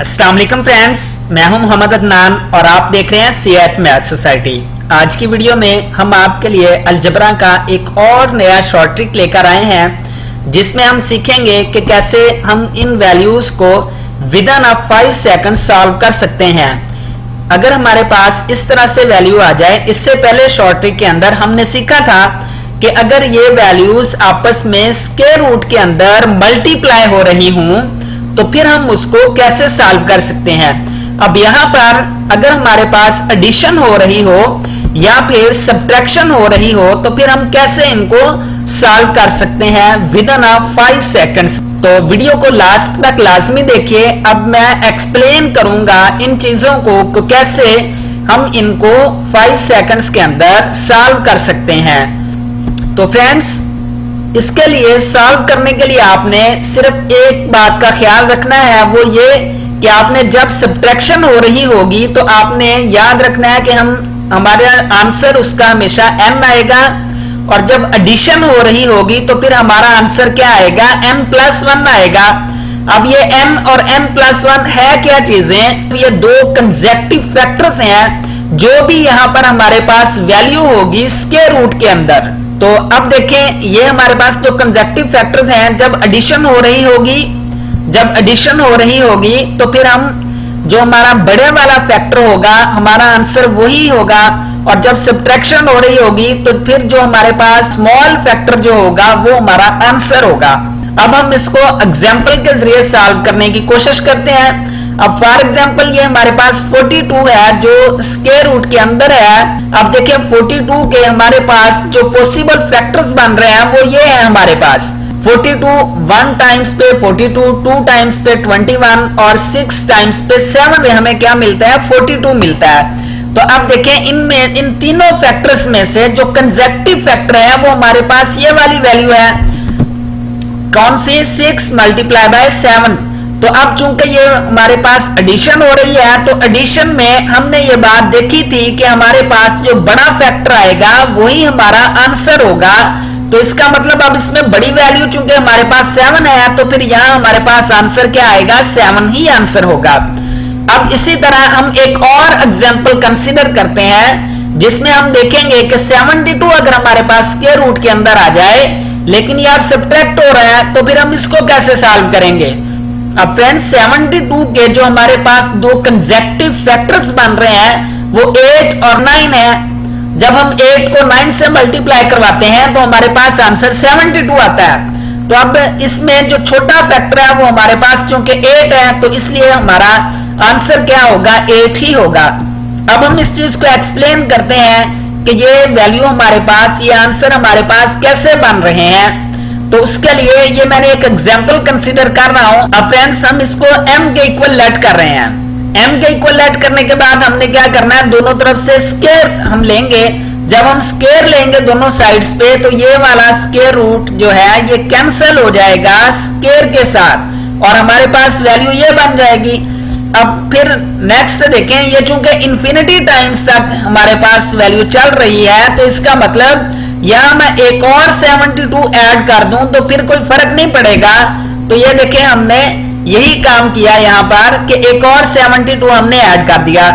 अस्सलाम वालेकुम फ्रेंड्स, मैं हूं मोहम्मद अदनान और आप देख रहे हैं सीएट मैथ सोसाइटी। आज की वीडियो में हम आपके लिए अलजबरा का एक और नया शॉर्ट ट्रिक लेकर आए हैं, जिसमें हम सीखेंगे कि कैसे हम इन वैल्यूज को विद इन 5 सेकंड सॉल्व कर सकते हैं। अगर हमारे पास इस तरह से वैल्यू आ जाए, इससे पहले शॉर्ट ट्रिक के अंदर हमने सीखा था कि अगर ये वैल्यूज आपस में स्क्वायर रूट के अंदर मल्टीप्लाई हो रही हूं तो फिर हम उसको कैसे सॉल्व कर सकते हैं। अब यहां पर अगर हमारे पास एडिशन हो रही हो या फिर सब्ट्रैक्शन हो रही हो तो फिर हम कैसे इनको सॉल्व कर सकते हैं विद इन 5 सेकंड्स। तो वीडियो को लास्ट तक लाजमी देखिए। अब मैं एक्सप्लेन करूंगा इन चीजों को कैसे हम इनको 5 सेकंड्स के अंदर सॉल्व कर सकते हैं। तो फ्रेंड्स, इसके लिए सॉल्व करने के लिए आपने सिर्फ एक बात का ख्याल रखना है, वो ये कि आपने जब सब्ट्रैक्शन हो रही होगी तो आपने याद रखना है कि हमारे आंसर उसका हमेशा n आएगा, और जब एडिशन हो रही होगी तो फिर हमारा आंसर क्या आएगा, n+1 आएगा। अब ये n और n+1 है क्या चीजें? ये दो कंसेक्यूटिव फैक्टर्स हैं जो भी यहां पर हमारे पास वैल्यू होगी स्क्वायर रूट के अंदर। तो अब देखें, ये हमारे पास जो कंसेक्यूटिव फैक्टर्स हैं, जब एडिशन हो रही होगी तो फिर हम जो हमारा बड़े वाला फैक्टर होगा हमारा आंसर वही होगा, और जब सब्ट्रैक्शन हो रही होगी तो फिर जो हमारे पास स्मॉल फैक्टर जो होगा वो हमारा आंसर होगा। अब हम इसको एग्जांपल के जरिए सॉल्व करने की कोशिश करते हैं। अब फॉर एग्जांपल ये हमारे पास 42 है जो स्क्वायर रूट के अंदर है। अब देखिए 42 के हमारे पास जो पॉसिबल फैक्टर्स बन रहे हैं वो ये है हमारे पास 42 1 टाइम्स पे 42, 2 टाइम्स पे 21 और 6 टाइम्स पे 7 में हमें क्या मिलता है, 42 मिलता है। तो अब देखें इनमें इन तीनों फैक्टर्स में से जो कंसेक्यूटिव फैक्टर है वो हमारे पास ये वाली वैल्यू है, कौन सी, 6 × 7। तो अब चूंकि ये हमारे पास एडिशन हो रही है तो एडिशन में हमने ये बात देखी थी कि हमारे पास जो बड़ा फैक्टर आएगा वही हमारा आंसर होगा। तो इसका मतलब अब इसमें बड़ी वैल्यू चूंकि हमारे पास 7 है तो फिर यहां हमारे पास आंसर क्या आएगा, 7 ही आंसर होगा। अब इसी तरह हम एक और एग्जांपल कंसीडर करते हैं जिसमें हम देखेंगे कि 72 अगर हमारे पास स्क्वायर रूट के अंदर आ जाए लेकिन ये अब सब्ट्रैक्ट हो रहा है तो फिर हम इसको कैसे सॉल्व करेंगे। अब फ्रेंड्स 72 के जो हमारे पास दो कंसेक्यूटिव फैक्टर्स बन रहे हैं वो 8 और 9 है। जब हम 8 को 9 से मल्टीप्लाई करवाते हैं तो हमारे पास आंसर 72 आता है। तो अब इसमें जो छोटा फैक्टर है वो हमारे पास चूंकि 8 है तो इसलिए हमारा आंसर क्या होगा, 8 ही होगा। अब हम इस चीज को एक्सप्लेन करते हैं कि ये वैल्यू हमारे पास, ये आंसर हमारे पास कैसे बन रहे हैं। तो उसके लिए ये मैंने एक एग्जांपल कंसीडर कर रहा हूं। अब फ्रेंड्स हम इसको m के इक्वल लेट कर रहे हैं। m के इक्वल लेट करने के बाद हमने क्या करना है, दोनों तरफ से स्क्वायर हम लेंगे। जब हम स्क्वायर लेंगे दोनों साइड्स पे तो ये वाला स्क्वायर रूट जो है ये कैंसिल हो जाएगा स्क्वायर के साथ और हमारे पास वैल्यू ये बन जाएगी। अब फिर नेक्स्ट देखें, ये चूंकि इंफिनिटी टाइम्स तक हमारे पास वैल्यू चल रही है तो इसका मतलब यहां मैं एक और 72 ऐड कर दूं तो फिर कोई फर्क नहीं पड़ेगा। तो ये देखें हमने यही काम किया यहां पर कि एक और 72 हमने ऐड कर दिया।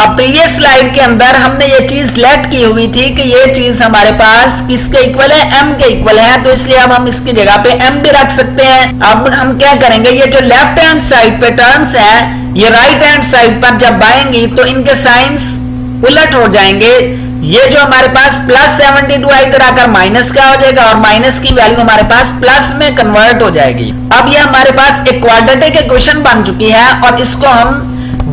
अब प्रीवियस स्लाइड के अंदर हमने ये चीज लेट की हुई थी कि ये चीज हमारे पास किसके इक्वल है, m के इक्वल है, तो इसलिए अब हम इसकी जगह पे m भी रख सकते हैं। अब हम क्या करेंगे, ये जो लेफ्ट हैंड साइड पे टर्म्स है ये राइट हैंड साइड पर जब आएंगी तो इनके साइंस उलट हो जाएंगे। ये जो हमारे पास +72 है इधर आकर माइनस का हो जाएगा और माइनस की वैल्यू हमारे पास प्लस में कन्वर्ट हो जाएगी। अब ये हमारे पास एक क्वाड्रेटिक इक्वेशन बन चुकी है और इसको हम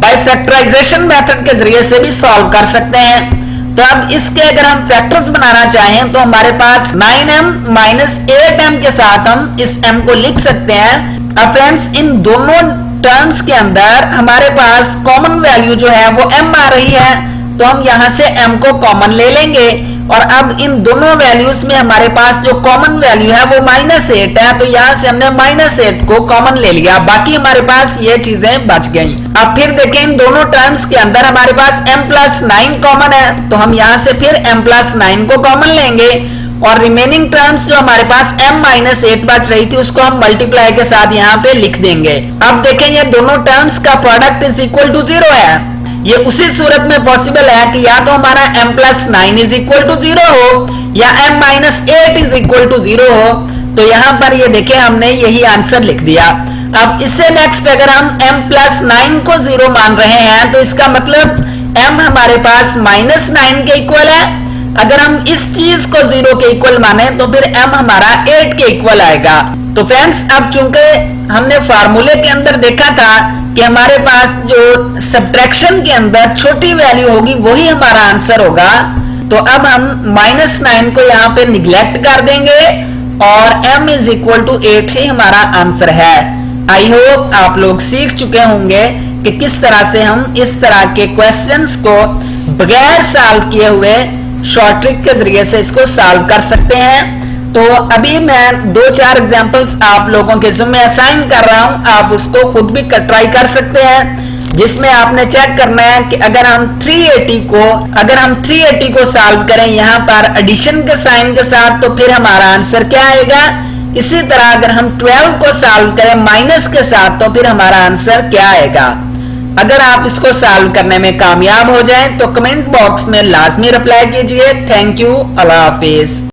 बाय फैक्टराइजेशन मेथड के जरिए से भी सॉल्व कर सकते हैं। तो अब इसके अगर हम फैक्टर्स बनाना चाहें तो हमारे पास 9m - 8m के साथ हम इस m को लिख सकते हैं। अब फ्रेंड्स इन दोनों टर्म्स के अंदर हमारे पास कॉमन वैल्यू जो है वो m आ रही है, तो हम यहां से m को कॉमन ले लेंगे और अब इन दोनों वैल्यूज में हमारे पास जो कॉमन वैल्यू है वो -8 है, तो यहां से हमने -8 को कॉमन ले लिया, बाकी हमारे पास ये चीजें बच गई। अब फिर देखें इन दोनों टर्म्स के अंदर हमारे पास m+9 कॉमन है, तो हम यहां से फिर m+9 को कॉमन लेंगे और रिमेनिंग टर्म्स जो हमारे पास m-8 बच रही थी उसको हम मल्टीप्लाई के साथ यहाँ पे लिख देंगे। अब देखें ये दोनों टर्म्स का प्रोडक्ट इज इक्वल टू 0 है। ये उसी सूरत में पॉसिबल है कि या तो हमारा m+9 इज इक्वल टू 0 हो या m-8 इज इक्वल टू 0 हो। तो यहां पर ये देखें हमने यही आंसर लिख दिया। अब इससे नेक्स्ट अगर हम m+9 को 0 मान रहे हैं तो इसका मतलब m हमारे पास -9 के इक्वल है। अगर हम इस चीज को 0 के इक्वल माने तो फिर m हमारा 8 के इक्वल आएगा। तो फ्रेंड्स अब चूंकि हमने फार्मूले के अंदर देखा था कि हमारे पास जो सब्ट्रैक्शन के अंदर छोटी वैल्यू होगी वही हमारा आंसर होगा, तो अब हम -9 को यहाँ पे निगलेक्ट कर देंगे और m इज इक्वल टू 8 ही हमारा आंसर है। आई होप आप लोग सीख चुके होंगे कि किस तरह से हम इस तरह के क्वेश्चंस को बगैर सॉल्व किए हुए शॉर्ट ट्रिक के जरिए से इसको सॉल्व कर सकते हैं। तो अभी मैं 2-4 एग्जांपल्स आप लोगों के जिम्मे असाइन कर रहा हूं, आप उसको खुद भी ट्राई कर सकते हैं, जिसमें आपने चेक करना है कि अगर हम 380 को सॉल्व करें यहाँ पर एडिशन के साइन के साथ तो फिर हमारा आंसर क्या आएगा। इसी तरह अगर हम 12 को सॉल्व करें माइनस के साथ तो फिर हमारा आंसर क्या आएगा। अगर आप इसको सॉल्व करने में कामयाब हो जाएं तो कमेंट बॉक्स में लाजमी रिप्लाई कीजिए। Thank you, Allah Hafiz.